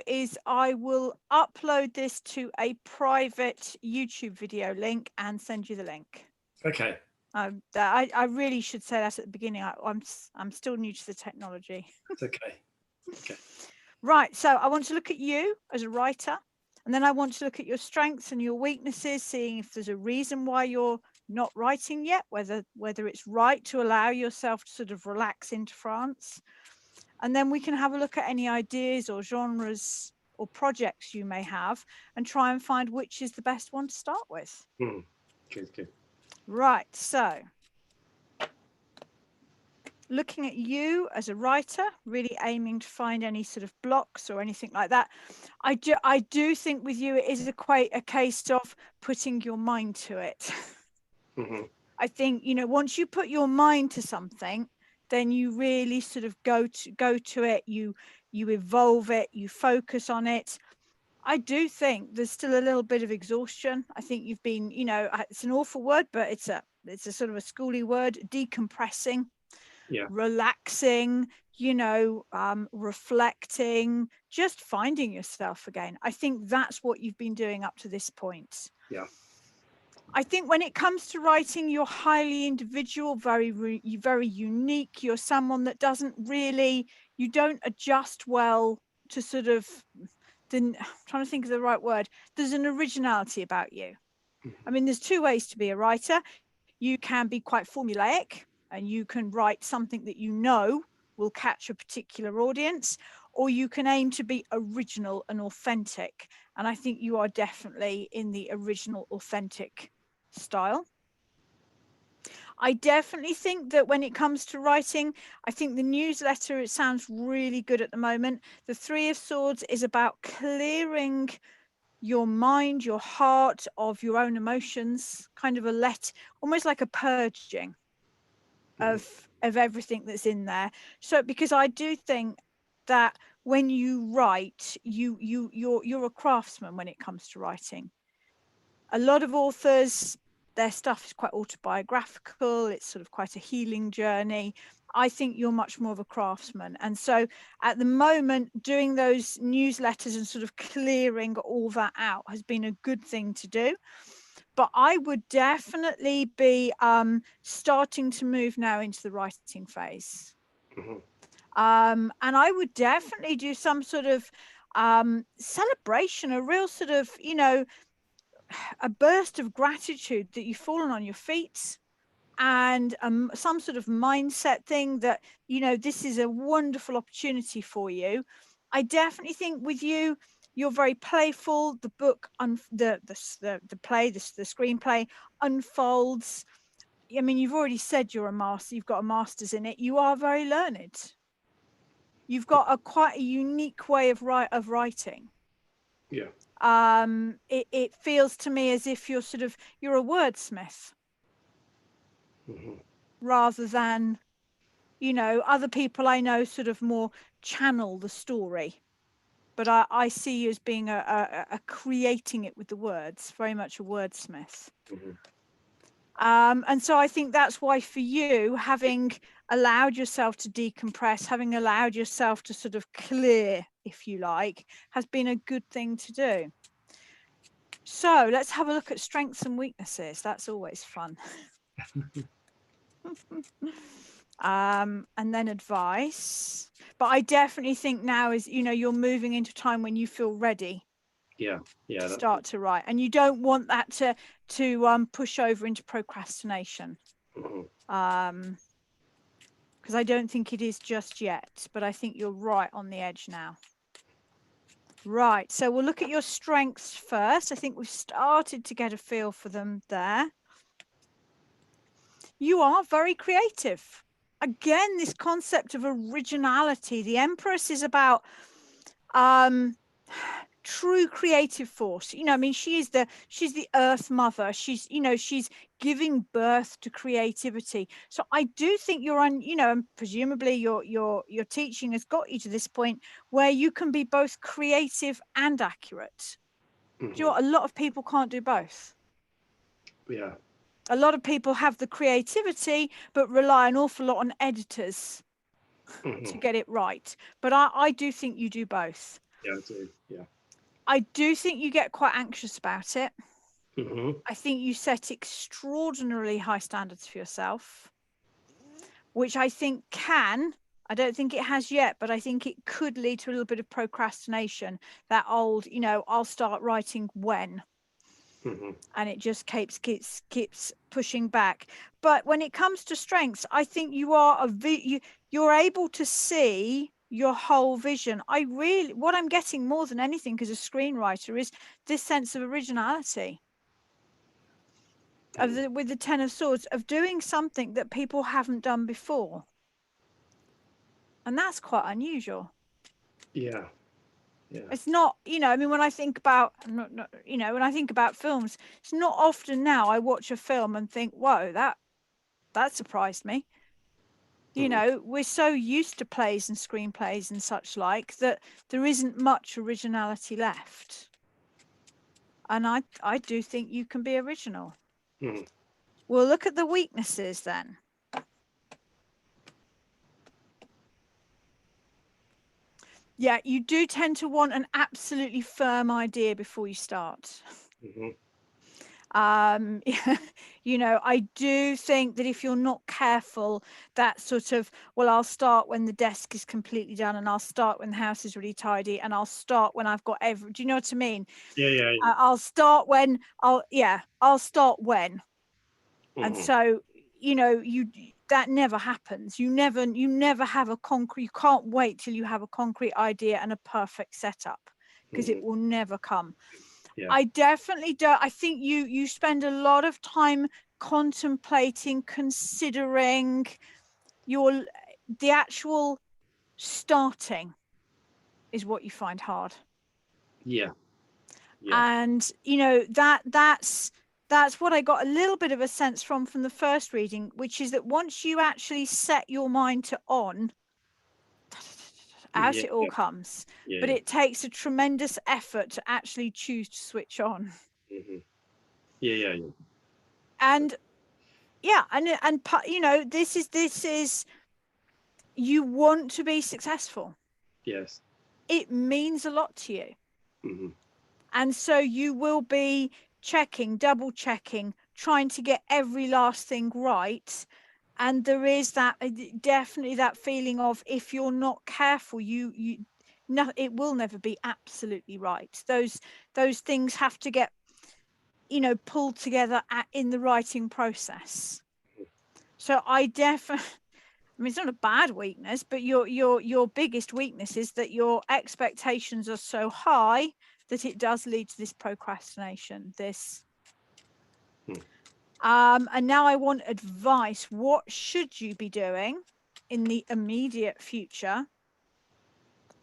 is I will upload this to a private YouTube video link and send you the link. Okay. I really should say that at the beginning. I'm still new to the technology. It's okay. Okay. Right. So I want to look at you as a writer, and then I want to look at your strengths and your weaknesses, seeing if there's a reason why you're not writing yet, whether it's right to allow yourself to sort of relax into France. And then we can have a look at any ideas or genres or projects you may have and try and find which is the best one to start with. Good. Right. So looking at you as a writer, really aiming to find any sort of blocks or anything like that. I do think with you, it is a case of putting your mind to it. I think, once you put your mind to something, then you really sort of go to it, you evolve it, you focus on it. I do think there's still a little bit of exhaustion. I think you've been, it's an awful word, but it's a sort of a schooly word, decompressing. Yeah. Relaxing, reflecting, just finding yourself again. I think that's what you've been doing up to this point. Yeah. I think when it comes to writing, you're highly individual, very unique. You're someone that you don't adjust well to sort of, I'm trying to think of the right word. There's an originality about you. I mean, there's two ways to be a writer. You can be quite formulaic, and you can write something that will catch a particular audience, or you can aim to be original and authentic. And I think you are definitely in the original, authentic style. I definitely think that when it comes to writing, I think the newsletter, it sounds really good at the moment. The Three of Swords is about clearing your mind, your heart of your own emotions, kind of almost like a purging of everything that's in there. So because I do think that when you write, you're a craftsman when it comes to writing. A lot of authors, their stuff is quite autobiographical, it's sort of quite a healing journey. I think you're much more of a craftsman. And so at the moment, doing those newsletters and sort of clearing all that out has been a good thing to do. But I would definitely be starting to move now into the writing phase. And I would definitely do some sort of celebration, a real sort of, a burst of gratitude that you've fallen on your feet, and some sort of mindset thing that, this is a wonderful opportunity for you. I definitely think with you, you're very playful. The book, the screenplay unfolds. I mean, you've already said you're a master. You've got a master's in it. You are very learned. You've got quite a unique way of writing. Yeah. It feels to me as if you're a wordsmith, rather than, other people I know sort of more channel the story. But I see you as being a creating it with the words, very much a wordsmith. And so I think that's why for you, having allowed yourself to decompress, having allowed yourself to sort of clear, if you like, has been a good thing to do. So let's have a look at strengths and weaknesses. That's always fun. And then advice. But I definitely think now is, you're moving into time when you feel ready. Yeah. To start to write, and you don't want that to push over into procrastination. Because I don't think it is just yet, but I think you're right on the edge now. Right, so we'll look at your strengths first. I think we've started to get a feel for them there. You are very creative. Again, this concept of originality. The Empress is about true creative force. I mean, she's the earth mother. She's giving birth to creativity. So I do think you're on, and presumably your teaching has got you to this point where you can be both creative and accurate. Do you know what? A lot of people can't do both. Yeah. A lot of people have the creativity but rely an awful lot on editors to get it right. But I do think you do both. Yeah, I do. Yeah. I do think you get quite anxious about it. Mm-hmm. I think you set extraordinarily high standards for yourself, which I think I don't think it has yet, but I think it could lead to a little bit of procrastination. That old, I'll start writing when. Mm-hmm. And it just keeps pushing back. But when it comes to strengths, I think you're able to see your whole vision. What I'm getting more than anything as a screenwriter is this sense of originality with the Ten of Swords, of doing something that people haven't done before, and that's quite unusual. Yeah. It's not, when I think about, when I think about films, it's not often now I watch a film and think, whoa, that surprised me. We're so used to plays and screenplays and such like that there isn't much originality left. And I do think you can be original. Mm-hmm. We'll look at the weaknesses then. Yeah, you do tend to want an absolutely firm idea before you start. Mm-hmm. I do think that if you're not careful, that sort of, well, I'll start when the desk is completely done, and I'll start when the house is really tidy, and I'll start when I've got do you know what I mean? Yeah. I'll start when I'll start when. Mm-hmm. And so, that never happens. You never have a concrete, you can't wait till you have a concrete idea and a perfect setup, because it will never come. Yeah. I definitely don't. I think you spend a lot of time contemplating, considering the actual starting is what you find hard. Yeah. And that's what I got a little bit of a sense from the first reading, which is that once you actually set your mind to on, out it all comes. But it takes a tremendous effort to actually choose to switch on. Mm-hmm. Yeah. And this is you want to be successful. Yes. It means a lot to you. Mm-hmm. And so you will be checking, double checking, trying to get every last thing right. And there is that definitely that feeling of, if you're not careful, it will never be absolutely right. Those things have to get pulled together in the writing process. So I mean, it's not a bad weakness, but your biggest weakness is that your expectations are so high that it does lead to this procrastination. And now I want advice. What should you be doing in the immediate future?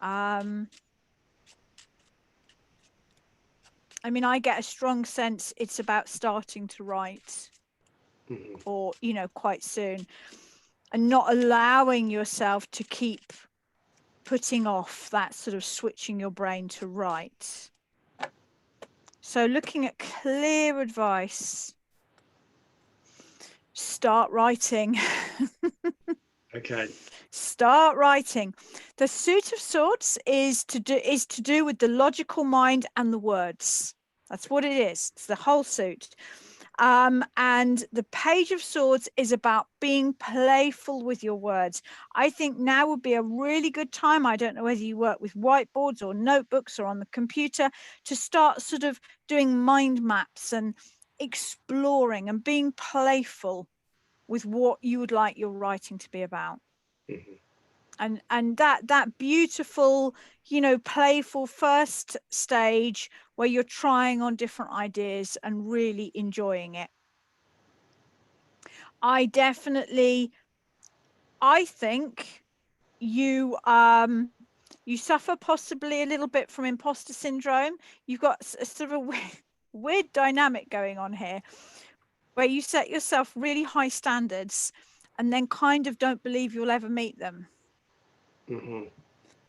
I mean, I get a strong sense it's about starting to write, or quite soon, and not allowing yourself to keep putting off that sort of switching your brain to write. So looking at clear advice, start writing. Okay. Start writing. The Suit of Swords is to do with the logical mind and the words. That's what it is. It's the whole suit. And the Page of Swords is about being playful with your words. I think now would be a really good time. I don't know whether you work with whiteboards or notebooks or on the computer, to start sort of doing mind maps and exploring and being playful with what you would like your writing to be about. And that beautiful, playful first stage where you're trying on different ideas and really enjoying it. I think you suffer possibly a little bit from imposter syndrome. You've got a sort of a weird dynamic going on here, where you set yourself really high standards and then kind of don't believe you'll ever meet them.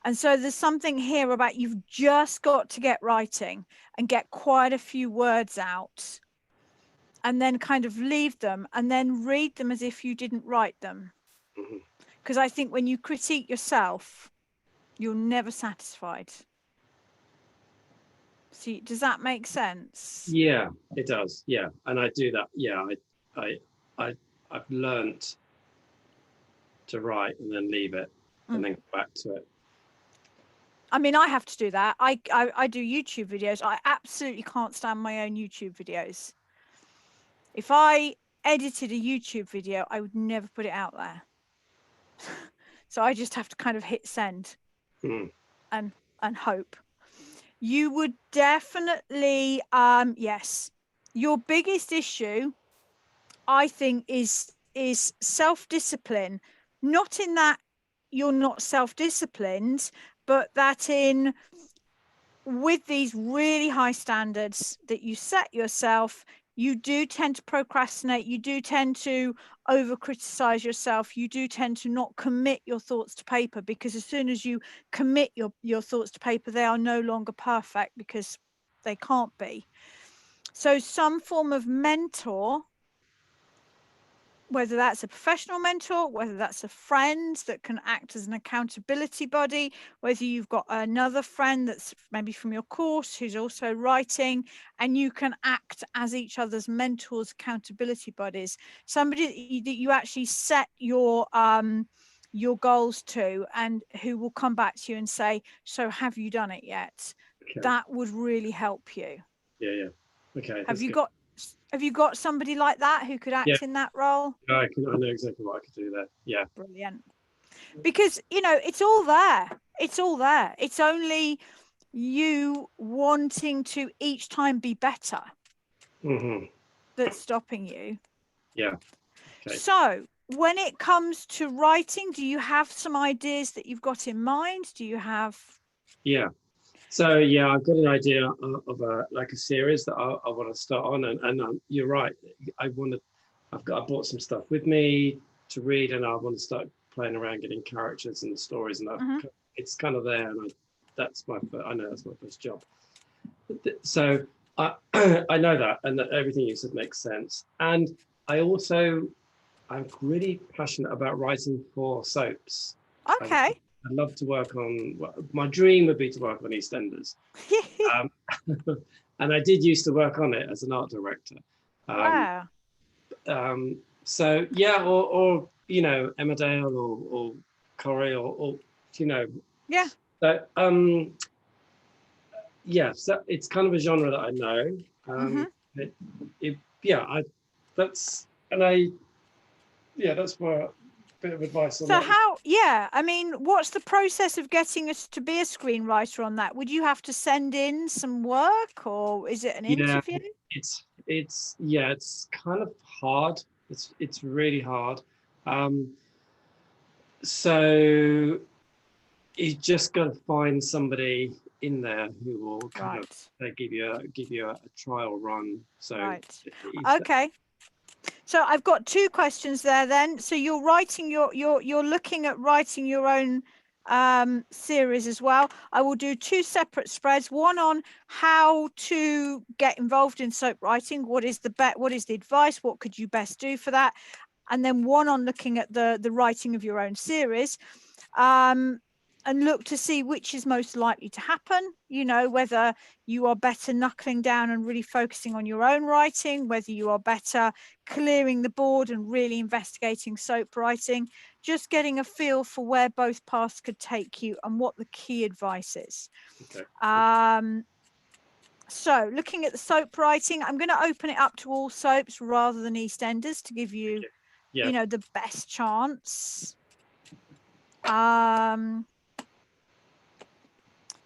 And so there's something here about you've just got to get writing and get quite a few words out, and then kind of leave them and then read them as if you didn't write them. Because I think when you critique yourself, you're never satisfied. So does that make sense? Yeah, it does. Yeah, and I do that. Yeah, I've learnt to write and then leave it and then go back to it. I mean, I have to do that. I do YouTube videos. I absolutely can't stand my own YouTube videos. If I edited a YouTube video, I would never put it out there. So I just have to kind of hit send and hope. You would definitely, yes. Your biggest issue, I think, is self-discipline. Not in that you're not self-disciplined, but that in with these really high standards that you set yourself, you do tend to procrastinate. You do tend to over criticize yourself. You do tend to not commit your thoughts to paper, because as soon as you commit your thoughts to paper, they are no longer perfect because they can't be. So some form of mentor, whether that's a professional mentor, whether that's a friend that can act as an accountability buddy, whether you've got another friend that's maybe from your course who's also writing, and you can act as each other's mentors, accountability buddies, somebody that you actually set your goals to, and who will come back to you and say, so have you done it yet? Okay. That would really help you. Yeah. Okay. Have you got somebody like that who could act in that role? I know exactly what I could do there. Yeah. Brilliant. Because, it's all there. It's all there. It's only you wanting to each time be better that's stopping you. Yeah. Okay. So when it comes to writing, do you have some ideas that you've got in mind? Do you have? Yeah. So yeah, I've got an idea of a series that I want to start on, and you're right. I bought some stuff with me to read, and I want to start playing around, getting characters and stories, and it's kind of there. And I know that's my first job. So I I know that, and that everything you said makes sense. And I'm really passionate about writing for soaps. Okay. I'd love to work on, my dream would be to work on EastEnders. And I did used to work on it as an art director. Wow. So yeah, or Emmerdale or Corrie or Yeah. So yeah, so it's kind of a genre that I know. That's my bit of advice on So that. I mean, what's the process of getting us to be a screenwriter on that? Would you have to send in some work, or is it an interview? It's kind of hard. It's really hard. So you just got to find somebody in there who will kind of give you a trial run. So okay. So I've got two questions there then. So you're writing you're looking at writing your own series as well. I will do two separate spreads, one on how to get involved in soap writing. What is the advice? What could you best do for that? And then one on looking at the writing of your own series. And look to see which is most likely to happen, whether you are better knuckling down and really focusing on your own writing, whether you are better clearing the board and really investigating soap writing, just getting a feel for where both paths could take you and what the key advice is. Okay. So looking at the soap writing, I'm going to open it up to all soaps rather than EastEnders to give you, the best chance.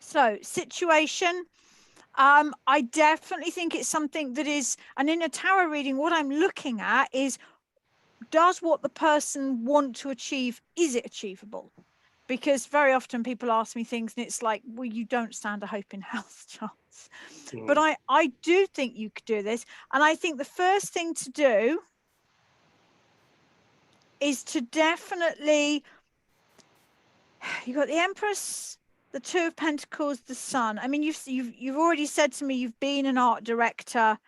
So situation, I definitely think it's something that is, and in a tarot reading, what I'm looking at is, does what the person want to achieve, is it achievable? Because very often people ask me things and it's like, well, you don't stand a hope in hell's chance. But I do think you could do this. And I think the first thing to do is to definitely, you got the Empress, the Two of Pentacles, the Sun. I mean, you've already said to me you've been an art director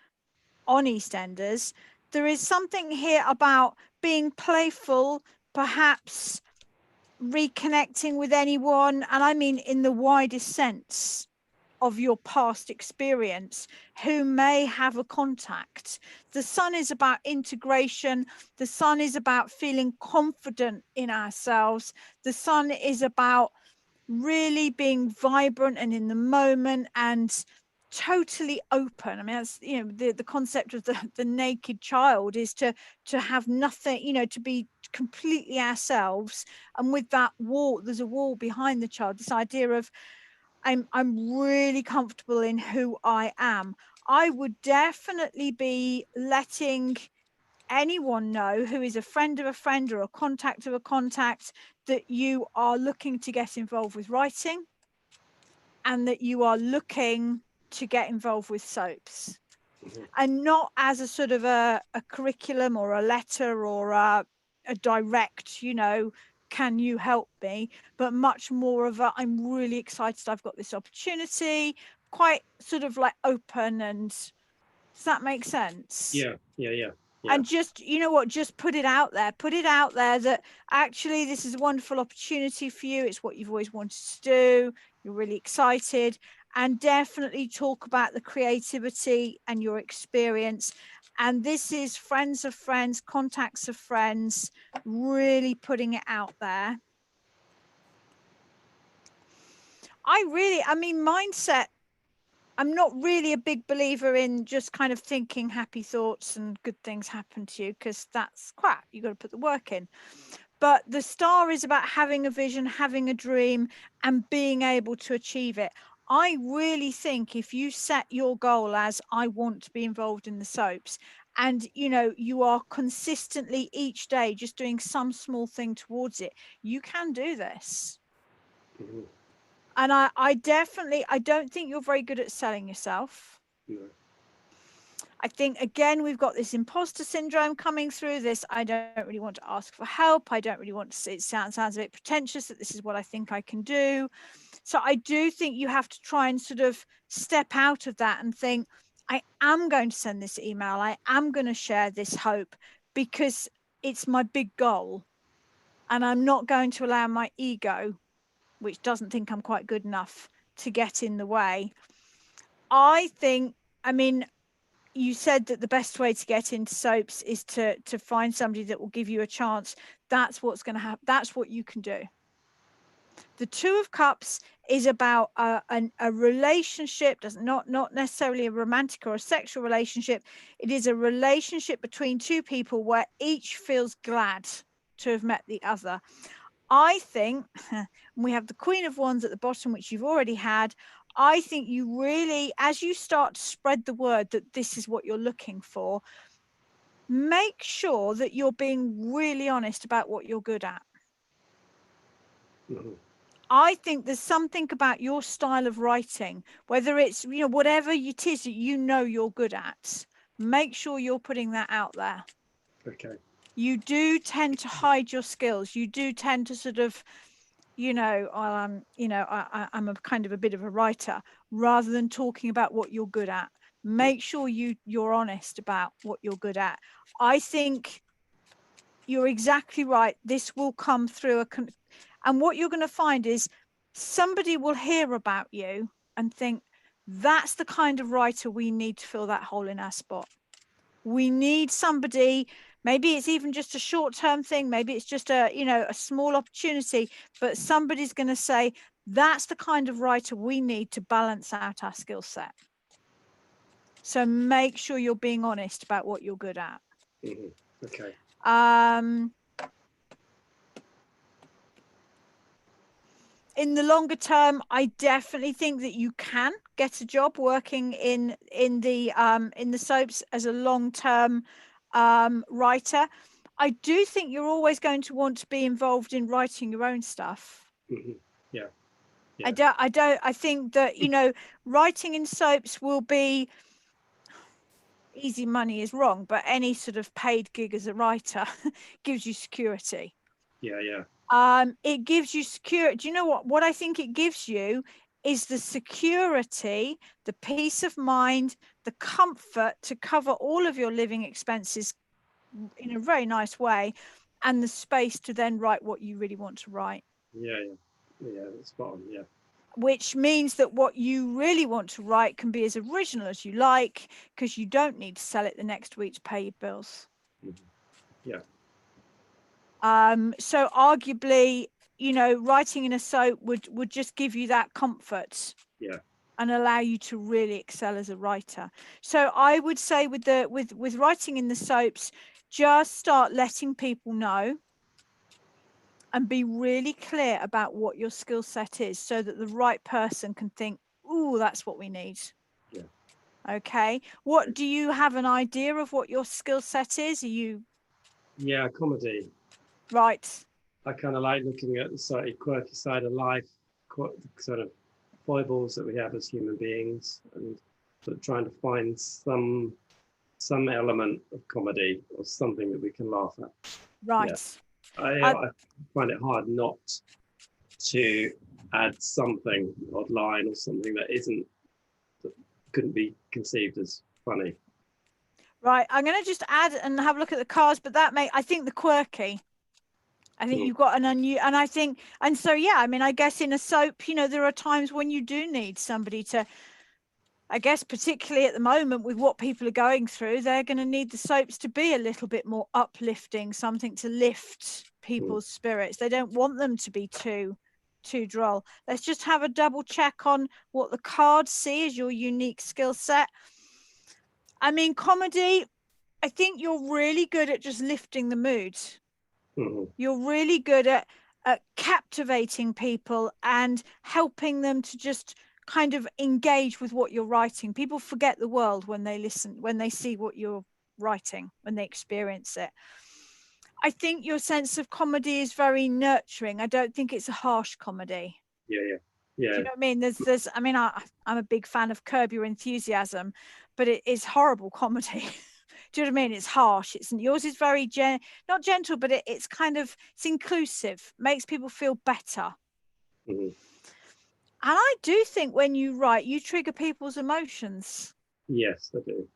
on EastEnders. There is something here about being playful, perhaps reconnecting with anyone, and I mean in the widest sense. of your past experience who may have a contact. The sun is about integration. The sun is about feeling confident in ourselves. The sun is about really being vibrant and in the moment and totally open. I mean, that's, you know, the concept of the naked child is to have nothing, you know, to be completely ourselves. And with that wall, there's a wall behind the child, this idea of I'm really comfortable in who I am. I would definitely be letting anyone know who is a friend of a friend or a contact of a contact that you are looking to get involved with writing and that you are looking to get involved with soaps. And not as a sort of a curriculum or a letter or a direct, you know, can you help me, but much more of a, I'm really excited I've got this opportunity, quite sort of like open. And does that make sense? Yeah. And just, you know what, just put it out there that actually this is a wonderful opportunity for you. It's what you've always wanted to do. You're really excited. And definitely talk about the creativity and your experience. And this is friends of friends, contacts of friends, really putting it out there. I mean, mindset, I'm not really a big believer in just kind of thinking happy thoughts and good things happen to you, because that's crap. You got to put the work in. But the star is about having a vision, having a dream, and being able to achieve it. I really think if you set your goal as I want to be involved in the soaps, and you know, you are consistently each day just doing some small thing towards it, you can do this. And I definitely, I don't think you're very good at selling yourself. I think, again, we've got this imposter syndrome coming through this. I don't really want to ask for help. I don't really want to say, it sounds a bit pretentious that this is what I think I can do. So I do think you have to try and sort of step out of that and think, I am going to send this email. I am going to share this hope because it's my big goal. And I'm not going to allow my ego, which doesn't think I'm quite good enough, to get in the way. I think, I mean, you said that the best way to get into soaps is to find somebody that will give you a chance. That's what's going to happen. That's what you can do. The Two of Cups is about a relationship, not necessarily a romantic or a sexual relationship. It is a relationship between two people where each feels glad to have met the other. I think we have the Queen of Wands at the bottom, which you've already had. I think you really, as you start to spread the word that this is what you're looking for, make sure that you're being really honest about what you're good at. I think there's something about your style of writing, whether it's, you know, whatever it is that you know you're good at, make sure you're putting that out there. Okay. You do tend to hide your skills. You do tend to sort of, you know, I'm a kind of a bit of a writer, rather than talking about what you're good at. Make sure you're honest about what you're good at. I think you're exactly right. This will come through and what you're going to find is somebody will hear about you and think, that's the kind of writer we need to fill that hole in our spot. We need somebody, maybe it's even just a short-term thing, maybe it's just a, you know, a small opportunity, but somebody's going to say, that's the kind of writer we need to balance out our skill set. So make sure you're being honest about what you're good at. Okay. In the longer term, I definitely think that you can get a job working in the soaps as a long-term writer. I do think you're always going to want to be involved in writing your own stuff. Yeah. I think that, you know, writing in soaps will be easy money is wrong, but any sort of paid gig as a writer gives you security. Yeah. It gives you security. Do you know what I think it gives you is the security, the peace of mind, the comfort to cover all of your living expenses in a very nice way, and the space to then write what you really want to write. Yeah, that's spot on. Yeah. which means that what you really want to write can be as original as you like, because you don't need to sell it the next week to pay your bills. Yeah. So arguably, you know, writing in a soap would just give you that comfort. Yeah. And allow you to really excel as a writer. So I would say with writing in the soaps, just start letting people know and be really clear about what your skill set is, so that the right person can think, ooh, that's what we need. Yeah. Okay. What do you have an idea of what your skill set is? Are you? Yeah, comedy. Right. I kind of like looking at the slightly quirky side of life, sort of foibles that we have as human beings, and sort of trying to find some element of comedy or something that we can laugh at. Right. Yeah. I find it hard not to add something, odd line or something that couldn't be conceived as funny. Right. I'm going to just add and have a look at the cards, but I think the quirky. I think you've got an and I think, and so, yeah, I mean, I guess in a soap, you know, there are times when you do need somebody to, I guess, particularly at the moment with what people are going through, they're going to need the soaps to be a little bit more uplifting, something to lift people's spirits. They don't want them to be too droll. Let's just have a double check on what the cards see as your unique skill set. I mean, comedy, I think you're really good at just lifting the mood. You're really good at captivating people and helping them to just kind of engage with what you're writing. People forget the world when they listen, when they see what you're writing, when they experience it. I think your sense of comedy is very nurturing. I don't think it's a harsh comedy. Yeah. Do you know what I mean? I mean, I'm a big fan of Curb Your Enthusiasm, but it is horrible comedy. Do you know what I mean? It's harsh. Yours is very not gentle, but it's kind of, it's inclusive, makes people feel better. And I do think when you write, you trigger people's emotions. Yes, I do.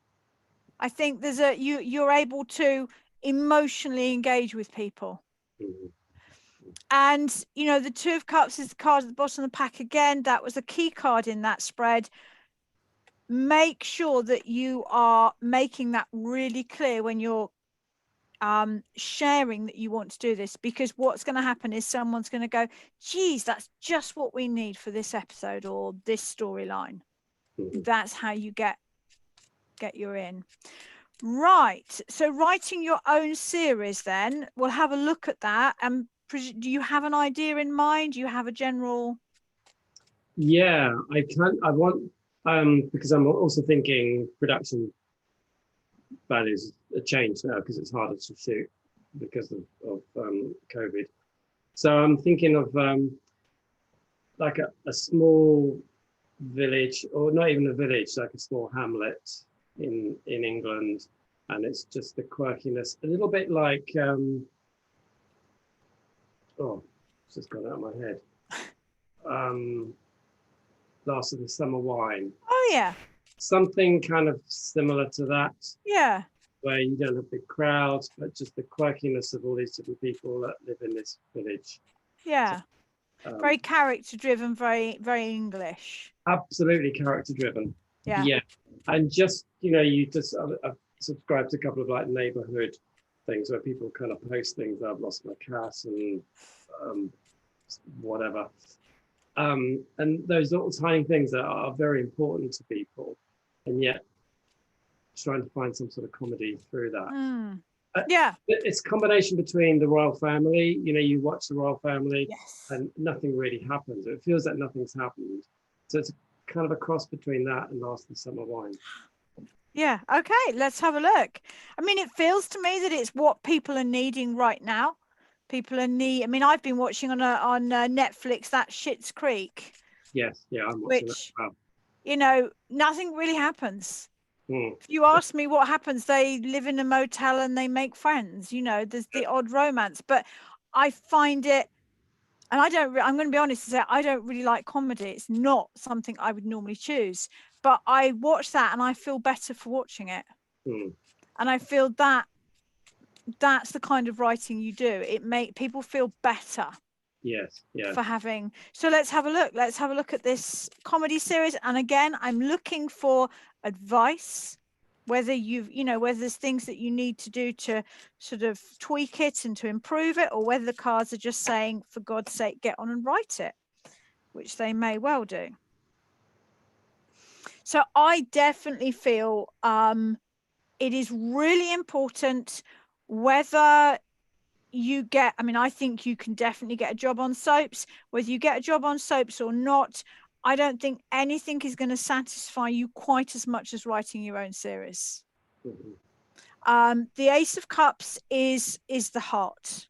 I think you're able to emotionally engage with people. And, you know, the Two of Cups is the card at the bottom of the pack again. That was a key card in that spread. Make sure that you are making that really clear when you're sharing that you want to do this, because what's going to happen is someone's going to go, geez, that's just what we need for this episode or this storyline. That's how you get your in. Right. So writing your own series, then we'll have a look at that. And do you have an idea in mind? Do you have a general? Yeah, I want, because I'm also thinking production values a change now because it's harder to shoot because of COVID. So I'm thinking of like a small village, or not even a village, like a small hamlet in England, and it's just the quirkiness, a little bit like it's just gone out of my head. Last of the Summer Wine. Oh yeah. Something kind of similar to that. Yeah. Where you don't have big crowds, but just the quirkiness of all these different people that live in this village. Yeah. So, very character driven, very, very English. Absolutely character driven. Yeah. Yeah. And just, you know, I've subscribed to a couple of like neighborhood things where people kind of post things. I've lost my cat and whatever. And those little tiny things that are very important to people, and yet trying to find some sort of comedy through that. Yeah, it's a combination between the royal family. You know, you watch the royal family, yes, and nothing really happens. It feels like nothing's happened. So it's kind of a cross between that and Last of the Summer Wine. Yeah. Okay, let's have a look. I mean, it feels to me that it's what people are needing right now. People are I mean, I've been watching on Netflix that Schitt's Creek. Yes, yeah, I'm watching that as well. You know, nothing really happens. If you ask me what happens, they live in a motel and they make friends. You know, there's the odd romance, but I find it, and I'm going to be honest and say I don't really like comedy. It's not something I would normally choose, but I watch that and I feel better for watching it. And I feel that that's the kind of writing you do. It make people feel better. Yes. Yeah. for having. So let's have a look. Let's have a look at this comedy series. And again, I'm looking for advice, whether whether there's things that you need to do to sort of tweak it and to improve it, or whether the cards are just saying, for God's sake, get on and write it, which they may well do. So I definitely feel it is really important whether you get, I mean, I think you can definitely get a job on soaps, whether you get a job on soaps or not. I don't think anything is going to satisfy you quite as much as writing your own series. The Ace of Cups is the heart.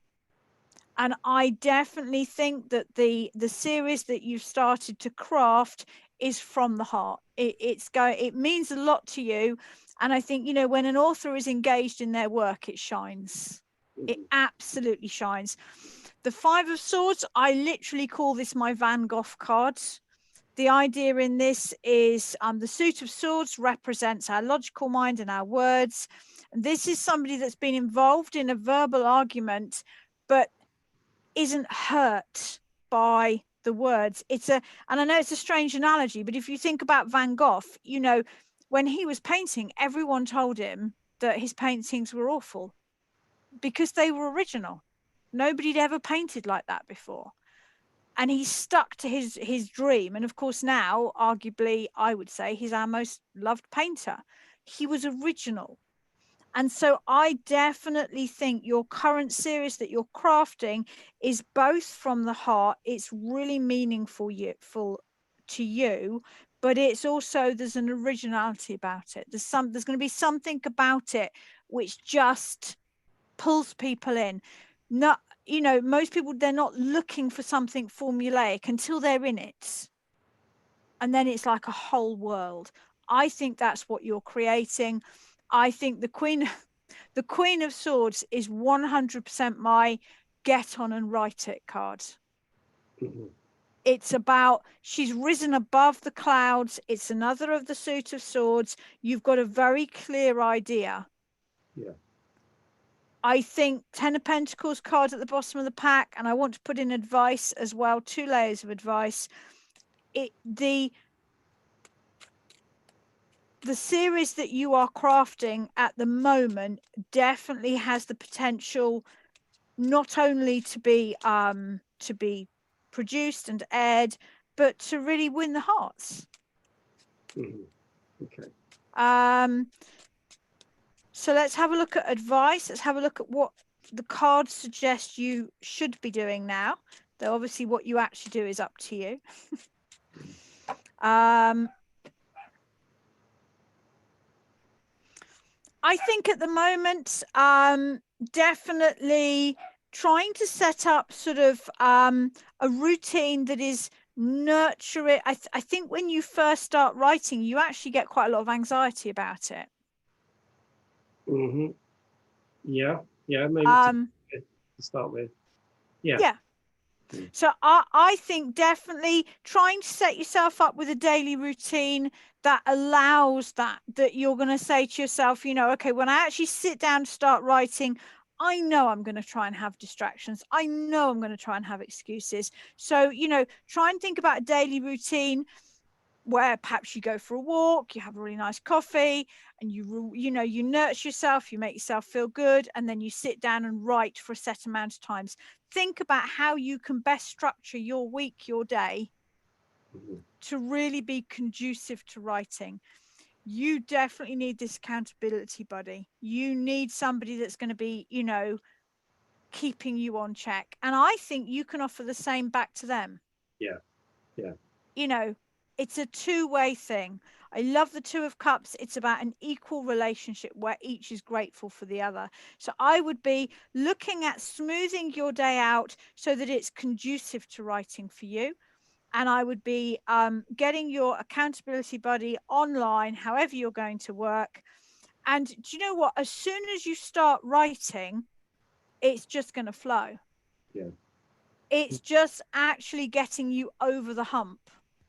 And I definitely think that the series that you've started to craft is from the heart. It means a lot to you. And I think, when an author is engaged in their work, it shines. It absolutely shines. The Five of Swords, I literally call this my Van Gogh card. The idea in this is the Suit of Swords represents our logical mind and our words. And this is somebody that's been involved in a verbal argument, but isn't hurt by the words. And I know it's a strange analogy, but if you think about Van Gogh, when he was painting, everyone told him that his paintings were awful because they were original. Nobody'd ever painted like that before. And he stuck to his dream. And of course, now, arguably, I would say he's our most loved painter. He was original. And so I definitely think your current series that you're crafting is both from the heart. It's really meaningful to you, but it's also, there's an originality about it. There's going to be something about it which just pulls people in. Not, most people, they're not looking for something formulaic until they're in it. And then it's like a whole world. I think that's what you're creating. I think the Queen of Swords is 100% my get on and write it card. It's about, she's risen above the clouds. It's another of the Suit of Swords. You've got a very clear idea. Yeah. I think 10 of Pentacles card at the bottom of the pack, and I want to put in advice as well, 2 layers of advice. The series that you are crafting at the moment definitely has the potential not only to be produced and aired, but to really win the hearts. Okay. So let's have a look at advice. Let's have a look at what the cards suggest you should be doing now. Though obviously what you actually do is up to you. I think at the moment, definitely trying to set up sort of a routine that is nurturing. I think when you first start writing, you actually get quite a lot of anxiety about it. Yeah, maybe to start with. Yeah. So I think definitely trying to set yourself up with a daily routine that allows that you're going to say to yourself, okay, when I actually sit down to start writing, I know I'm going to try and have distractions. I know I'm going to try and have excuses. So, try and think about a daily routine where perhaps you go for a walk, you have a really nice coffee, and you nurture yourself, you make yourself feel good, and then you sit down and write for a set amount of times. Think about how you can best structure your week, your day, to really be conducive to writing. You definitely need this accountability buddy. You need somebody that's going to be, keeping you on check. And I think you can offer the same back to them. Yeah. It's a two-way thing. I love the Two of Cups. It's about an equal relationship where each is grateful for the other. So I would be looking at smoothing your day out so that it's conducive to writing for you. And I would be getting your accountability buddy online, however you're going to work. And do you know what? As soon as you start writing, it's just going to flow. Yeah. It's just actually getting you over the hump.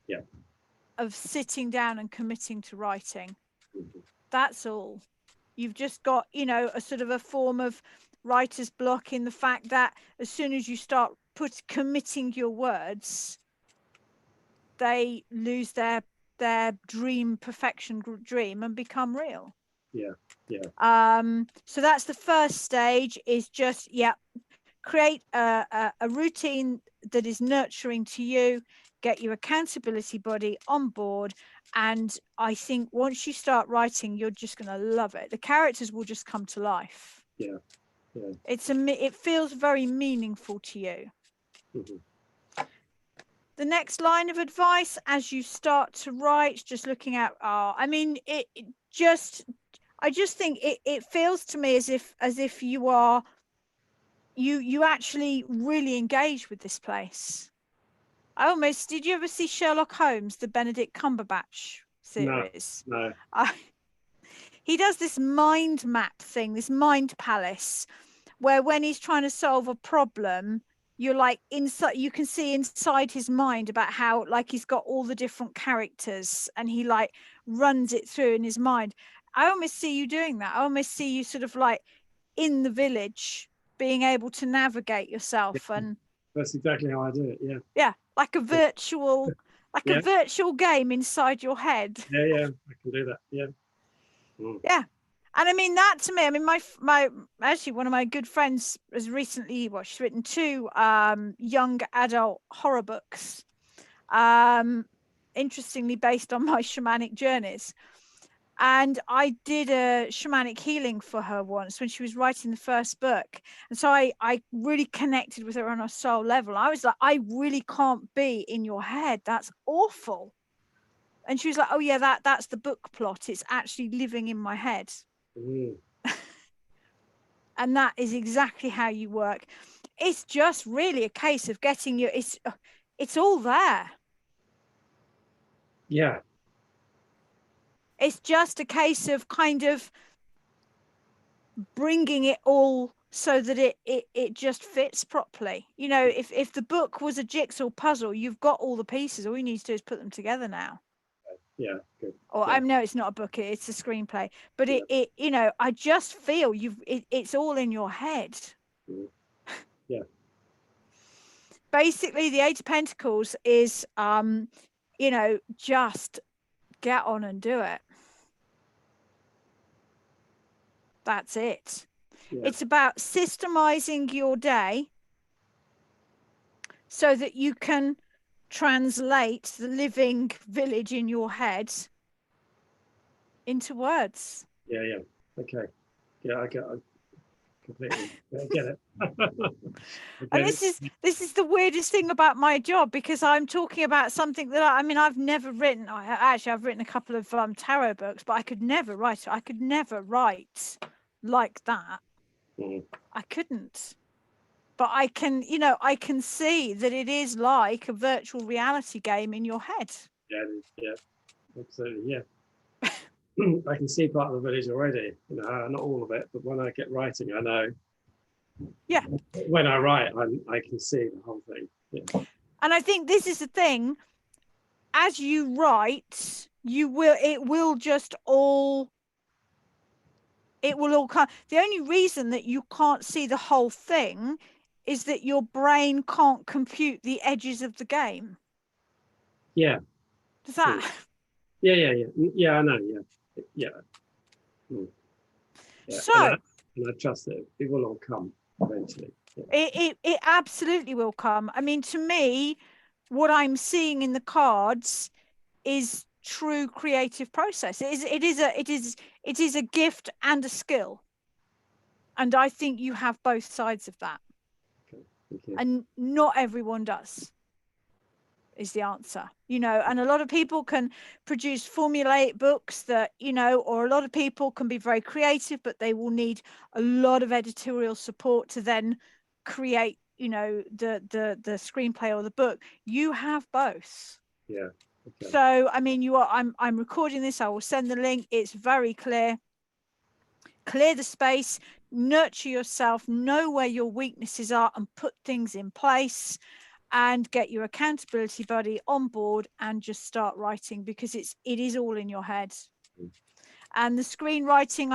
Yeah. Of sitting down and committing to writing. That's all. You've just got, a sort of a form of writer's block in the fact that as soon as you start committing your words, they lose their dream, perfection dream, and become real. So that's the first stage, is just create a routine that is nurturing to you, get your accountability buddy on board, and I think once you start writing, you're just going to love it. The characters will just come to life. It feels very meaningful to you. The next line of advice as you start to write, just looking at, I mean, I just think it feels to me as if you are, you actually really engage with this place. Did you ever see Sherlock Holmes, the Benedict Cumberbatch series? No. He does this mind map thing, this mind palace, where when he's trying to solve a problem, you're like inside, you can see inside his mind about how, like, he's got all the different characters and he like runs it through in his mind. I almost see you doing that. I almost see you sort of like in the village, being able to navigate yourself. And that's exactly how I do it. Yeah, like a virtual, a virtual game inside your head. Yeah, I can do that. Yeah. And I mean, that to me, I mean, my actually one of my good friends has recently, she's written 2 young adult horror books, interestingly based on my shamanic journeys. And I did a shamanic healing for her once when she was writing the first book. And so I really connected with her on a soul level. I was like, I really can't be in your head. That's awful. And she was like, oh yeah, that's the book plot. It's actually living in my head. And that is exactly how you work. It's just really a case of getting you, it's all there. Yeah. It's just a case of kind of bringing it all so that it just fits properly. You know, if the book was a jigsaw puzzle, you've got all the pieces. All you need to do is put them together now. Yeah, good. Or I know it's not a book, it's a screenplay, but it you know, I just feel it's all in your head. Yeah. Basically, the 8 of Pentacles is you know, just get on and do it. That's it. It's about systemizing your day so that you can translate the living village in your head into words. Yeah. Okay. Yeah, I completely get it. And this is the weirdest thing about my job, because I'm talking about something that I mean, I've never written. I've written a couple of tarot books, but I could never write like that. I couldn't. But I can, you know, I can see that it is like a virtual reality game in your head. Yeah, absolutely. Yeah. I can see part of the village already, you know, not all of it, but when I get writing, I know. Yeah. When I write, I can see the whole thing. Yeah. And I think this is the thing. As you write, it will all come. The only reason that you can't see the whole thing is that your brain can't compute the edges of the game. Yeah. Does that? Yeah. Yeah, I know. Yeah. So, and I trust that it will all come eventually. Yeah. It absolutely will come. I mean, to me, what I'm seeing in the cards is true creative process. It is a gift and a skill, and I think you have both sides of that. Okay. Thank you. And not everyone does, is the answer, you know. And a lot of people can produce formulaic books that, you know, or a lot of people can be very creative, but they will need a lot of editorial support to then create, you know, the screenplay or the book. You have both. Yeah. Okay. So I mean, I'm recording this, I will send the link. It's very clear. Clear the space, nurture yourself, know where your weaknesses are, and put things in place, and get your accountability buddy on board and just start writing, because it is all in your head. And the screenwriting,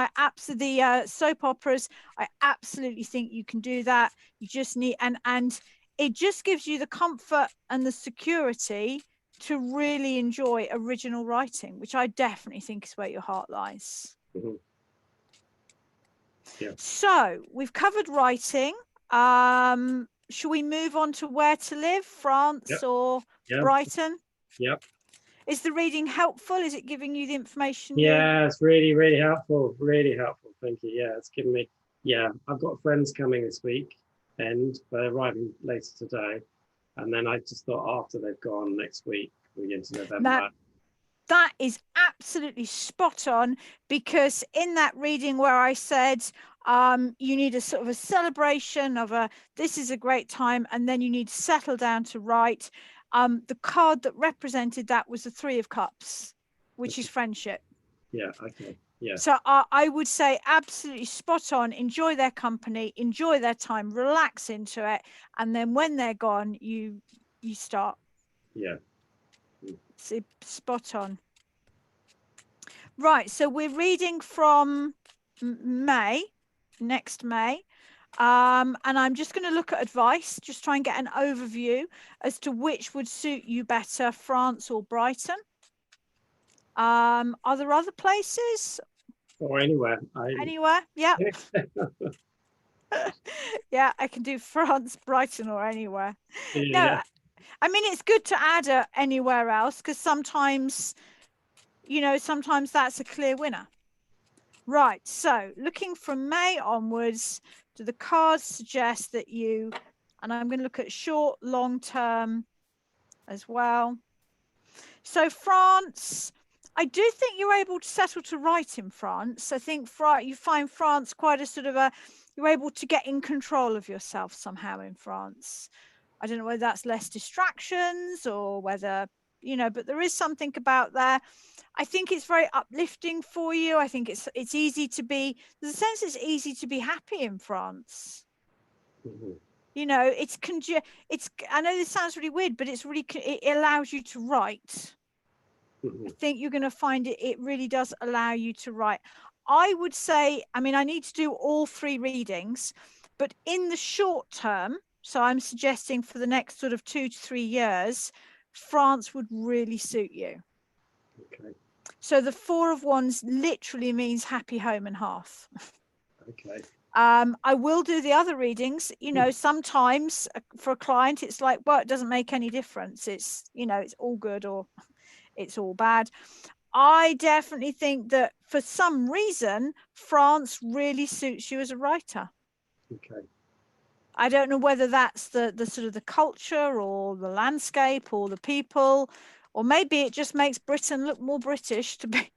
the soap operas, I absolutely think you can do that. You just need, and it just gives you the comfort and the security to really enjoy original writing, which I definitely think is where your heart lies. Mhm. Yeah. So we've covered writing. Shall we move on to where to live, France Yep. or Yeah. Brighton? Yep. Is the reading helpful? Is it giving you the information? Yeah, it's really, really helpful. Really helpful. Thank you. Yeah, it's given me. Yeah, I've got friends coming this week, and they're arriving later today. And then I just thought after they've gone next week, we get into November. Now, that is absolutely spot on, because in that reading where I said you need a sort of a celebration of this is a great time, and then you need to settle down to write. The card that represented that was the Three of Cups, which is friendship. Yeah. Okay. Yeah. So I would say absolutely spot on. Enjoy their company, enjoy their time, relax into it, and then when they're gone, you start. Yeah. Spot on. Right, so we're reading from May, next May, and I'm just going to look at advice, just try and get an overview as to which would suit you better, France or Brighton. Are there other places? Or anywhere. Anywhere? Yeah. Yeah, I can do France, Brighton, or anywhere. Yeah. No, I mean, it's good to add anywhere else, because sometimes, you know, sometimes that's a clear winner. Right, so looking from May onwards, do the cards suggest that you, and I'm going to look at short, long term as well. So France, I do think you're able to settle to write in France. I think you find France quite a sort of you're able to get in control of yourself somehow in France. I don't know whether that's less distractions or whether, you know, but there is something about there. I think it's very uplifting for you. I think it's easy to be, there's a sense it's easy to be happy in France. Mhm. You know, I know this sounds really weird, but it allows you to write. Mhm. I think you're going to find it really does allow you to write. I would say, I mean, I need to do all 3 readings, but in the short term, so I'm suggesting for the next sort of 2 to 3 years, France would really suit you. Okay. So the 4 of Wands literally means happy home and hearth. Okay. I will do the other readings. You know, sometimes for a client, it's like, well, it doesn't make any difference. It's, you know, it's all good or it's all bad. I definitely think that for some reason, France really suits you as a writer. Okay. I don't know whether that's the sort of the culture or the landscape or the people, or maybe it just makes Britain look more British to be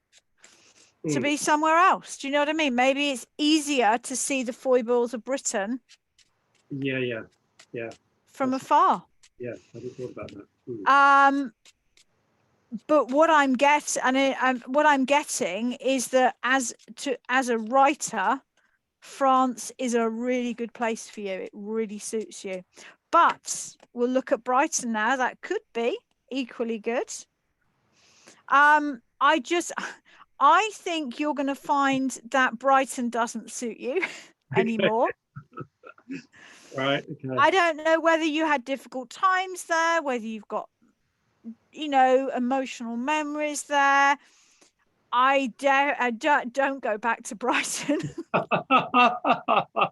somewhere else. Do you know what I mean? Maybe it's easier to see the foibles of Britain. Yeah. From afar. Yeah, I hadn't thought about that. But what I'm getting is that as a writer, France is a really good place for you. It really suits you. But we'll look at Brighton now. That could be equally good. I think you're going to find that Brighton doesn't suit you anymore. Right. Okay. I don't know whether you had difficult times there, whether you've got, you know, emotional memories there. Don't go back to Brighton. Oh,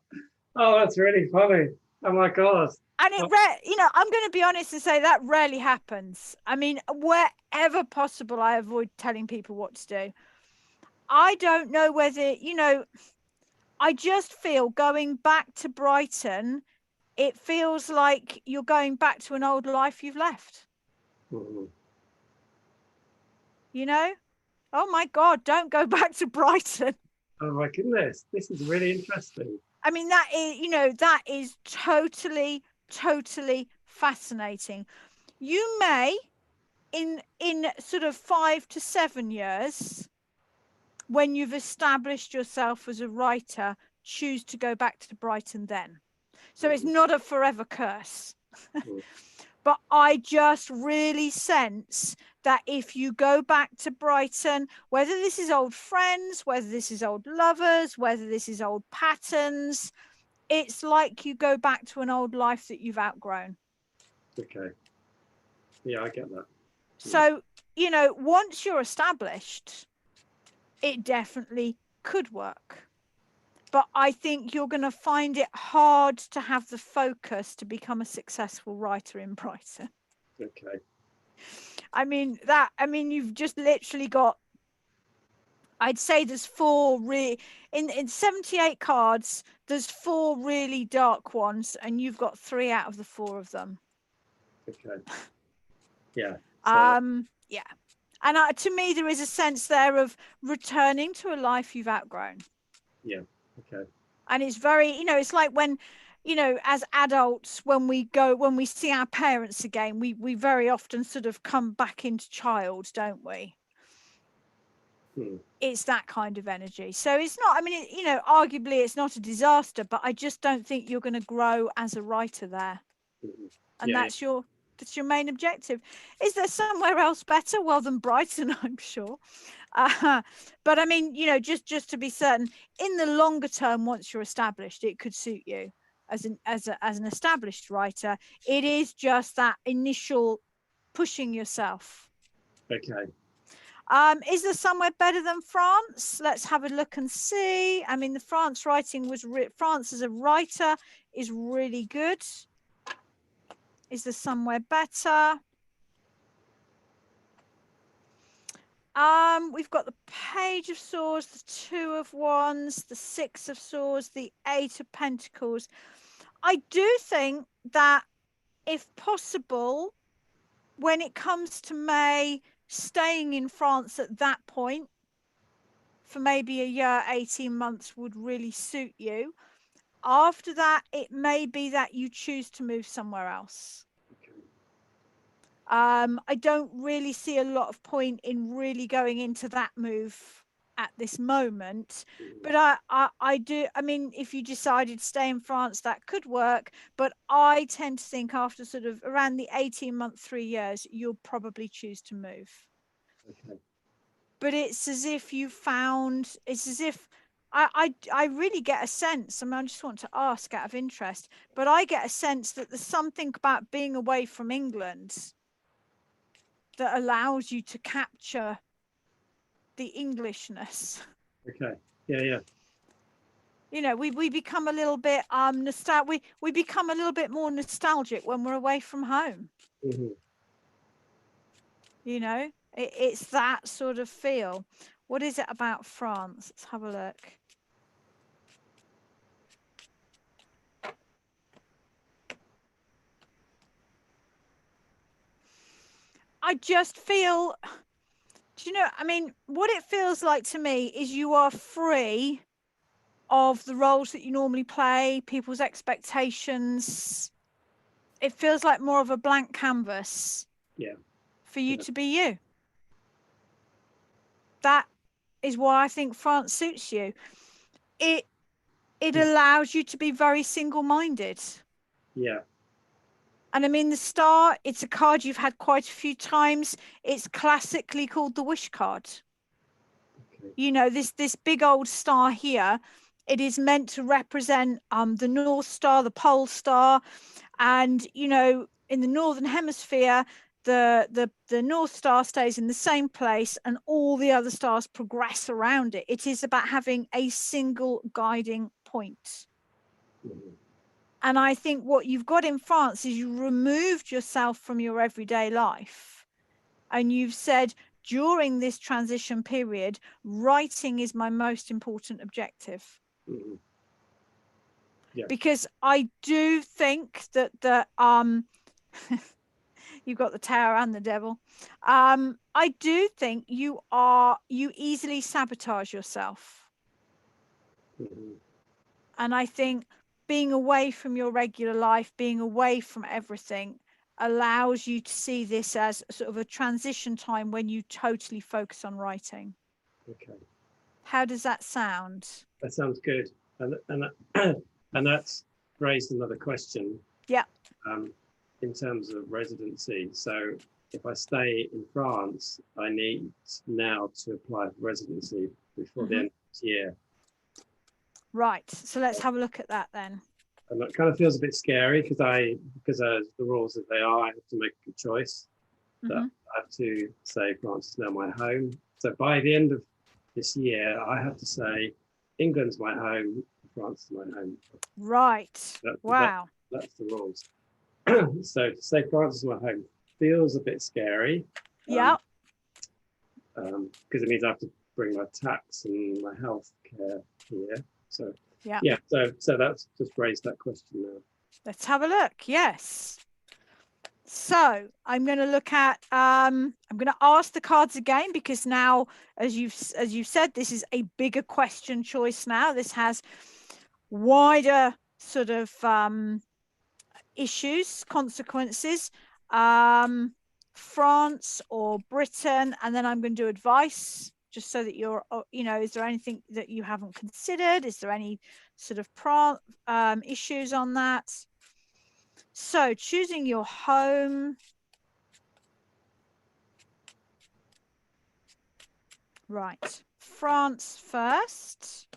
that's really funny. Oh my God. And you know, I'm going to be honest and say that rarely happens. I mean, wherever possible, I avoid telling people what to do. I don't know whether, you know, I just feel going back to Brighton, it feels like you're going back to an old life you've left. Mhm. You know? Oh my God, don't go back to Brighton. Oh my goodness, this is really interesting. I mean, that is, you know, that is totally fascinating. You may, in sort of 5 to 7 years, when you've established yourself as a writer, choose to go back to Brighton then. So it's not a forever curse. But I just really sense that if you go back to Brighton, whether this is old friends, whether this is old lovers, whether this is old patterns, it's like you go back to an old life that you've outgrown. Okay. Yeah, I get that. So, you know, once you're established, it definitely could work. But I think you're going to find it hard to have the focus to become a successful writer in Brighton. Okay. I mean, you've just literally got, I'd say there's four in 78 cards, there's four really dark ones, and you've got 3 out of the 4 of them. Okay. Yeah. Yeah. And to me, there is a sense there of returning to a life you've outgrown. Yeah. Okay. And it's very, you know, it's like when, you know, as adults, when we see our parents again, we very often sort of come back into child, don't we? It's that kind of energy. So it's not, I mean, you know, arguably it's not a disaster, but I just don't think you're going to grow as a writer there. And that's your main objective. Is there somewhere else better? Well, than Brighton, I'm sure. But I mean, you know, just to be certain, in the longer term, once you're established, it could suit you as an established writer. It is just that initial pushing yourself. Okay. Is there somewhere better than France? Let's have a look and see. I mean, the France writing was France as a writer is really good. Is there somewhere better? We've got the Page of Swords, the 2 of Wands, the 6 of Swords, the 8 of Pentacles. I do think that if possible, when it comes to May, staying in France at that point for maybe a year, 18 months would really suit you. After that, it may be that you choose to move somewhere else. I don't really see a lot of point in really going into that move at this moment, but I do. I mean, if you decided to stay in France, that could work, but I tend to think after sort of around the 18-month, 3 years, you'll probably choose to move. Okay. But it's as if you found, it's as if I really get a sense, I mean, I just want to ask out of interest, but I get a sense that there's something about being away from England that allows you to capture the Englishness. Okay. Yeah. Yeah. You know, we become a little bit we become a little bit more nostalgic when we're away from home. You know, it's that sort of feel. What is it about France? Let's have a look. I just feel, do you know, I mean, what it feels like to me is you are free of the roles that you normally play, people's expectations. It feels like more of a blank canvas. Yeah. For you to be you. That is why I think France suits you. It allows you to be very single-minded. Yeah. And I mean, the star, it's a card you've had quite a few times. It's classically called the wish card. Okay. You know, this big old star here, it is meant to represent the North Star, the Pole Star. And, you know, in the Northern Hemisphere, the North Star stays in the same place and all the other stars progress around it. It is about having a single guiding point. And I think what you've got in France is you removed yourself from your everyday life. And you've said, during this transition period, writing is my most important objective. Yeah. Because I do think that you've got the Tower and the Devil. I do think you easily sabotage yourself. And I think being away from your regular life, being away from everything, allows you to see this as sort of a transition time when you totally focus on writing. Okay. How does that sound? That sounds good. And that's raised another question. Yeah. In terms of residency. So if I stay in France, I need now to apply for residency before the end of this year. Right. So let's have a look at that then. And that kind of feels a bit scary because the rules as they are, I have to make a good choice. That I have to say France is now my home. So by the end of this year, I have to say England's my home, France is my home. Right. Wow. That's the rules. So to say France is my home feels a bit scary. Yeah. Because it means I have to bring my tax and my health care here. So yeah. So that's just raised that question now. Let's have a look. Yes. So I'm going to look at, I'm going to ask the cards again, because now, as you've said, this is a bigger question choice now. This has wider sort of issues, consequences, France or Britain, and then I'm going to do advice, just so that you're, is there anything that you haven't considered? Is there any sort of issues on that? So choosing your home. Right, France first.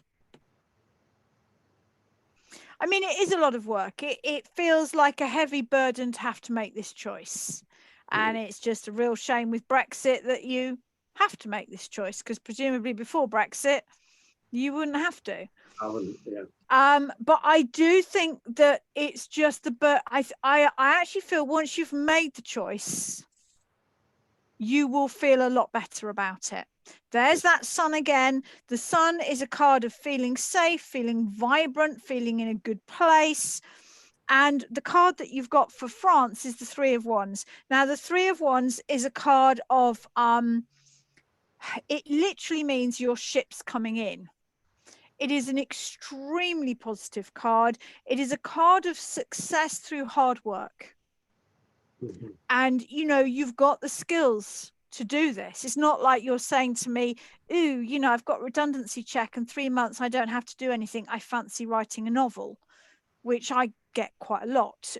I mean, it is a lot of work. It feels like a heavy burden to have to make this choice. And it's just a real shame with Brexit that you have to make this choice, because presumably before Brexit, you wouldn't have to. I wouldn't, yeah. But I do think that it's just I actually feel once you've made the choice, you will feel a lot better about it. There's that sun again. The sun is a card of feeling safe, feeling vibrant, feeling in a good place. And the card that you've got for France is the Three of Wands. Now, the Three of Wands is a card of, it literally means your ship's coming in. It is an extremely positive card. It is a card of success through hard work. And, you've got the skills to do this. It's not like you're saying to me, ooh, I've got redundancy check and 3 months I don't have to do anything. I fancy writing a novel, which I get quite a lot.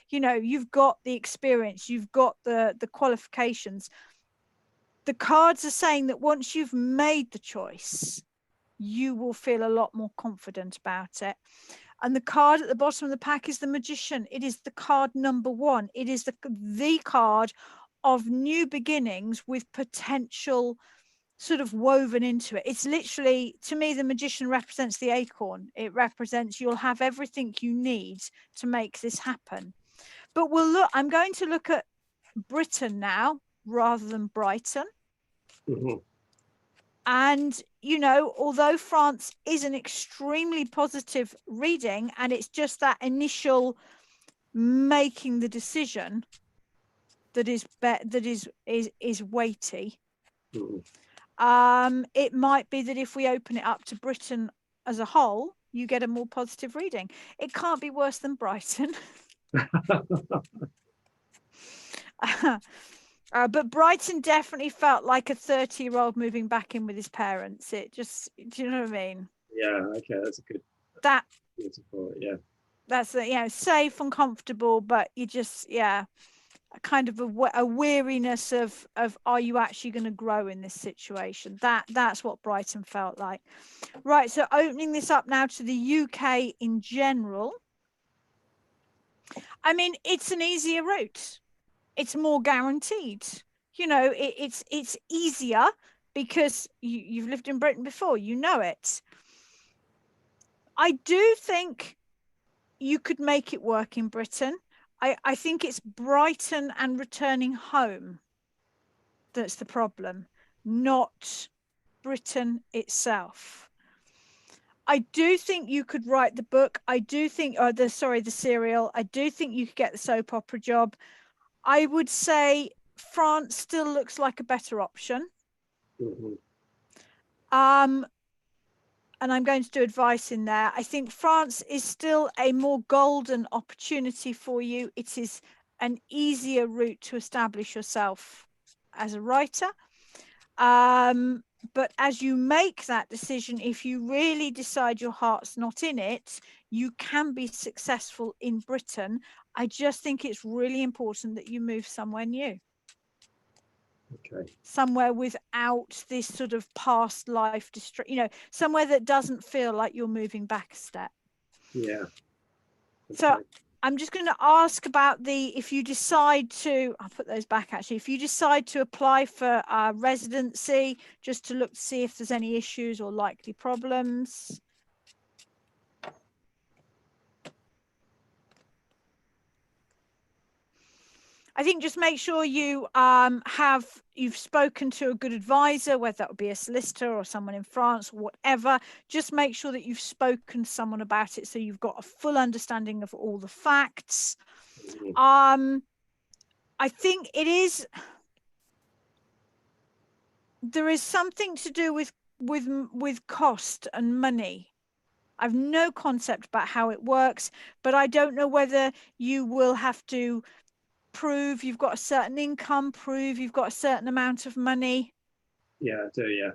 You've got the experience, you've got the qualifications. The cards are saying that once you've made the choice, you will feel a lot more confident about it. And the card at the bottom of the pack is the Magician. It is the card number 1. It is the card of new beginnings with potential sort of woven into it. It's literally, to me, the Magician represents the acorn. It represents you'll have everything you need to make this happen. But I'm going to look at Britain now rather than Brighton. And, although France is an extremely positive reading, and it's just that initial making the decision that is weighty. It might be that if we open it up to Britain as a whole, you get a more positive reading. It can't be worse than Brighton. But Brighton definitely felt like a 30-year-old moving back in with his parents. It just, do you know what I mean? Yeah, okay, that's a good. That beautiful, yeah. That's safe and comfortable, but you just, a kind of a weariness of are you actually going to grow in this situation? That's what Brighton felt like. Right, so opening this up now to the UK in general. I mean, it's an easier route. It's more guaranteed. It's easier because you've lived in Britain before, it. I do think you could make it work in Britain. I think it's Brighton and returning home that's the problem, not Britain itself. I do think you could write the book. I do think, the serial. I do think you could get the soap opera job. I would say France still looks like a better option. And I'm going to do advice in there. I think France is still a more golden opportunity for you. It is an easier route to establish yourself as a writer. But as you make that decision, if you really decide your heart's not in it, you can be successful in Britain. I just think it's really important that you move somewhere new. Okay. Somewhere without this sort of past life, somewhere that doesn't feel like you're moving back a step. Yeah. So Okay. I'm just going to ask about if you decide to, I'll put those back actually, if you decide to apply for residency, just to look to see if there's any issues or likely problems. I think just make sure you you've spoken to a good advisor, whether that would be a solicitor or someone in France or whatever. Just make sure that you've spoken to someone about it so you've got a full understanding of all the facts. Mhm. I think there is something to do with cost and money. I've no concept about how it works, but I don't know whether you will have to prove you've got a certain income, prove you've got a certain amount of money. Yeah, I do, yeah.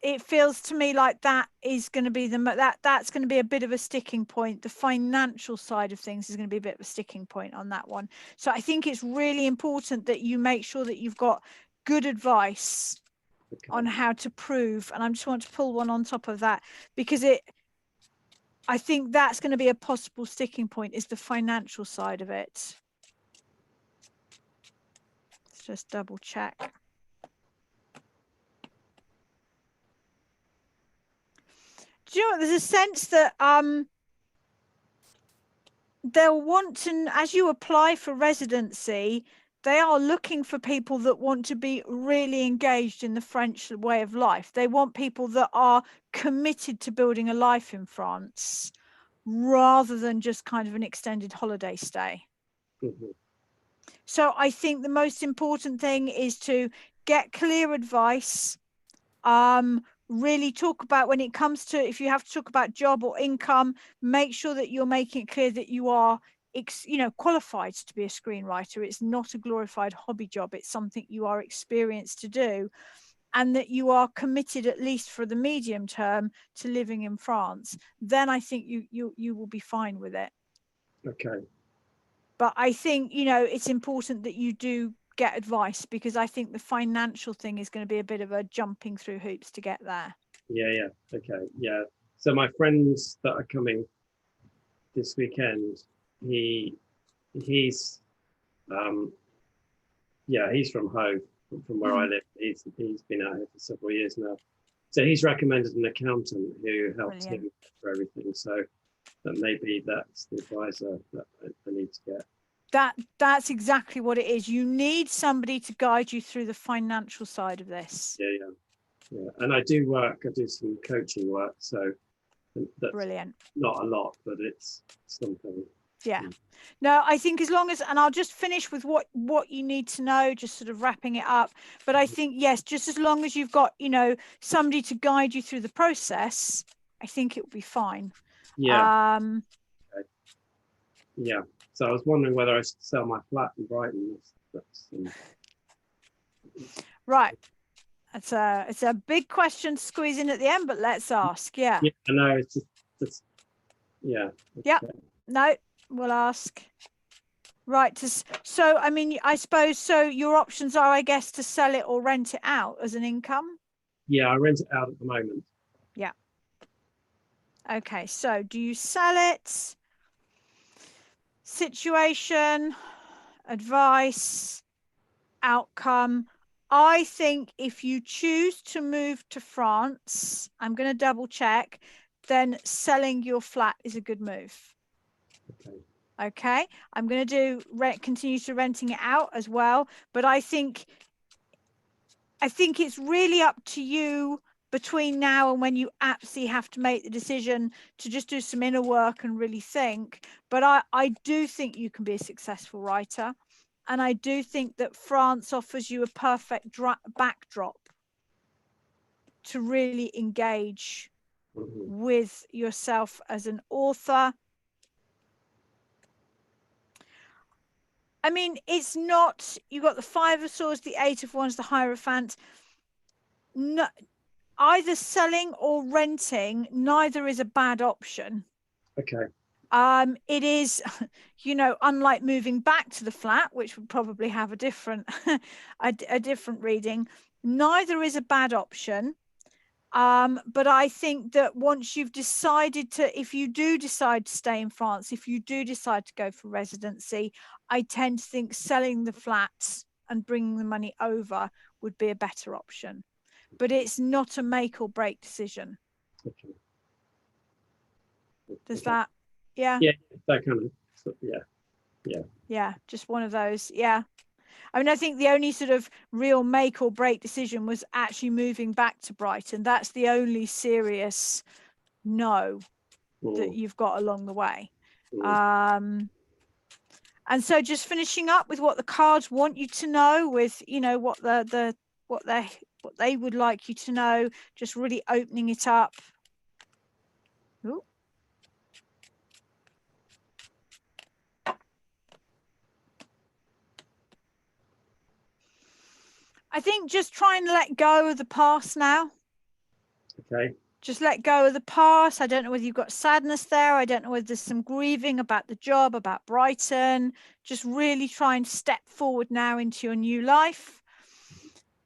It feels to me like that is going to be that's going to be a bit of a sticking point. The financial side of things is going to be a bit of a sticking point on that one. So I think it's really important that you make sure that you've got good advice Okay. on how to prove. And I just want to pull one on top of that because I think that's going to be a possible sticking point, is the financial side of it. Let's just double check. Do you know what? There's a sense that they'll want to, as you apply for residency, they are looking for people that want to be really engaged in the French way of life. They want people that are committed to building a life in France rather than just kind of an extended holiday stay. Mhm. So I think the most important thing is to get clear advice, really talk about, when it comes to, if you have to talk about job or income, make sure that you're making it clear that you are qualified to be a screenwriter. It's not a glorified hobby job. It's something you are experienced to do, and that you are committed, at least for the medium term, to living in France. Then I think you will be fine with it. Okay. But I think, it's important that you do get advice, because I think the financial thing is going to be a bit of a jumping through hoops to get there. Yeah, yeah. Okay. Yeah. So my friends that are coming this weekend, he's yeah, he's from Hove, from where I live. He's been out here for several years now. So he's recommended an accountant who helps Brilliant. him for everything. So that maybe that's the advisor that I need to get. That's exactly what it is. You need somebody to guide you through the financial side of this. Yeah, yeah, yeah. And I do some coaching work. So that's Brilliant. not a lot, but it's something. Yeah. No, I think as long as, and I'll just finish with what you need to know, just sort of wrapping it up. But I think, yes, just as long as you've got, somebody to guide you through the process, I think it will be fine. Yeah. Okay. Yeah. So I was wondering whether I should sell my flat in Brighton. Right. It's a big question to squeeze in at the end, but let's ask. Yeah. Yeah, I know. It's just yeah. Yeah. No, we'll ask. Right. So, I mean, I suppose, so your options are, I guess, to sell it or rent it out as an income. Yeah, I rent it out at the moment. Yeah. Okay. So do you sell it? Situation, advice, outcome. I think if you choose to move to France, I'm going to double check, then selling your flat is a good move. Okay. Okay. I'm going to continue to renting it out as well. But I think it's really up to you between now and when you absolutely have to make the decision to just do some inner work and really think. But I do think you can be a successful writer. And I do think that France offers you a perfect backdrop to really engage with yourself as an author. I mean, it's not, you got the Five of Swords, the Eight of Wands, the Hierophant. No, either selling or renting, neither is a bad option. Okay. It is, unlike moving back to the flat, which would probably have a different a different reading, neither is a bad option. But I think that once you've decided to, if you do decide to stay in France, if you do decide to go for residency, I tend to think selling the flats and bringing the money over would be a better option. But it's not a make or break decision. Okay. Does Okay. that, yeah? Yeah, that kind of, yeah. Yeah, just one of those. Yeah. I mean, I think the only sort of real make or break decision was actually moving back to Brighton. That's the only serious no that you've got along the way. And so just finishing up with what the cards want you to know, with, you know, what they would like you to know, just really opening it up. Ooh. I think just try and let go of the past now. Okay. Just let go of the past. I don't know whether you've got sadness there. I don't know whether there's some grieving about the job, about Brighton. Just really try and step forward now into your new life.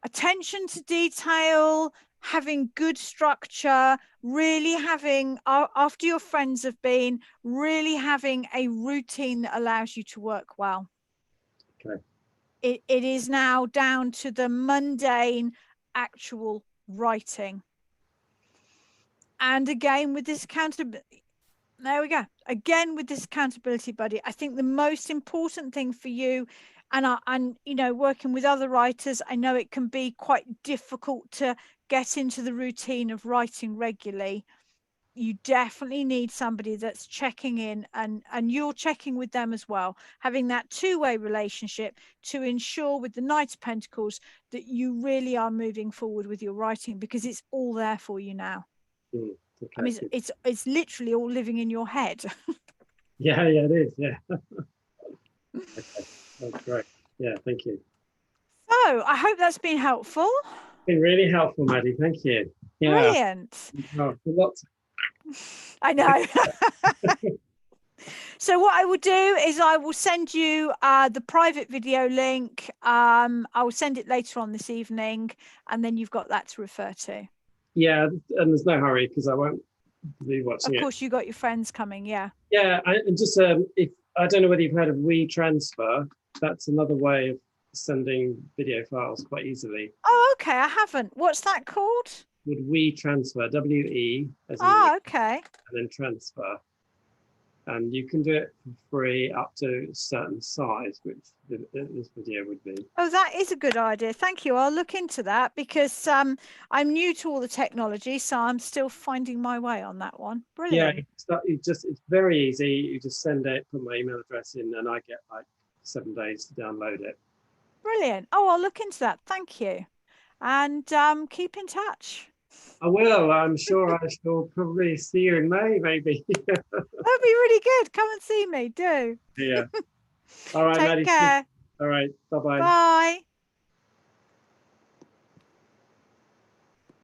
Attention to detail, having good structure, really having, after your friends have been, really having a routine that allows you to work well. Okay. It is now down to the mundane actual writing. And again, with this accountability, there we go. Again, with this accountability buddy, I think the most important thing for you, and you know, working with other writers, I know it can be quite difficult to get into the routine of writing regularly. You definitely need somebody that's checking in, and you're checking with them as well, having that two-way relationship to ensure with the Knight of Pentacles that you really are moving forward with your writing, because it's all there for you now. Okay. I mean, it's literally all living in your head. Yeah, it is. Yeah. Okay. That's great. Yeah, thank you. So I hope that's been helpful. Been really helpful, Maddie. Thank you. Yeah. Brilliant. Oh, lots. I know. So what I will do is I will send you the private video link. I will send it later on this evening, and then you've got that to refer to. Yeah, and there's no hurry because I won't be watching it. Of course, you got your friends coming. Yeah. Yeah, and just if I don't know whether you've heard of WeTransfer. That's another way of sending video files quite easily. Oh, okay. I haven't. What's that called? Would WeTransfer, W-E, as in okay. and then transfer. And you can do it for free up to a certain size, which this video would be. Oh, that is a good idea. Thank you. I'll look into that, because I'm new to all the technology, so I'm still finding my way on that one. Brilliant. Yeah, it's very easy. You just send it, put my email address in, and I get like 7 days to download it. Brilliant. Oh, I'll look into that. Thank you. And keep in touch. I will. I'm sure I shall probably see you in May, maybe. That'd be really good. Come and see me. Do. Yeah. All right, Take Maddie. care. All right. Bye-bye. Bye.